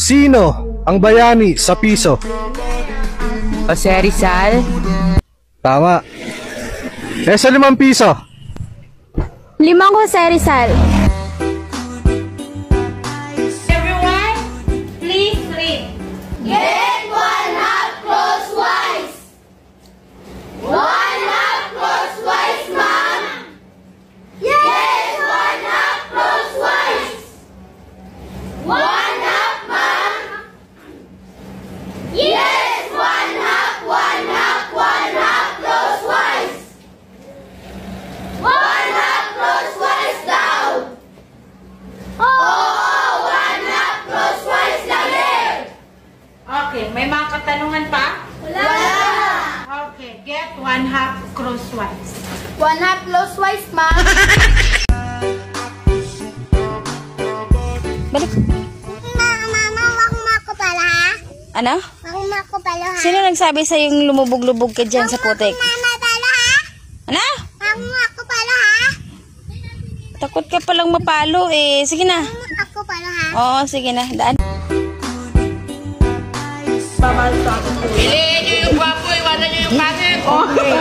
Sino ang bayani sa piso? Jose Rizal. Tama. Sa 5 piso? 5 Jose Rizal. Everyone, please read. Get 1/2 crosswise. 1/2 crosswise, ma'am. Yes, 1/2 crosswise. 1/2, ma'am. Yes, 1/2, 1/2, 1/2 crosswise. 1/2 crosswise daw. Oo, 1/2 crosswise lang. Okay, may mga katanungan pa? Wala. Okay, get 1/2 crosswise. 1/2 crosswise, ma'am. Balik. Mama, wag mo ako pala, ha? Ano? Wag mo ako pala, ha? Sino nagsabi sa yung lumubog-lubog ka dyan sa putik? Mama pala, ha? Ano? Wag mo ako pala, ha? Takot ka palang mapalo eh. Sige na. Wag mo ako pala, ha? Oo, sige na. Daan. Piliin nyo yung gwapo, iwanan nyo yung pangit. Okay.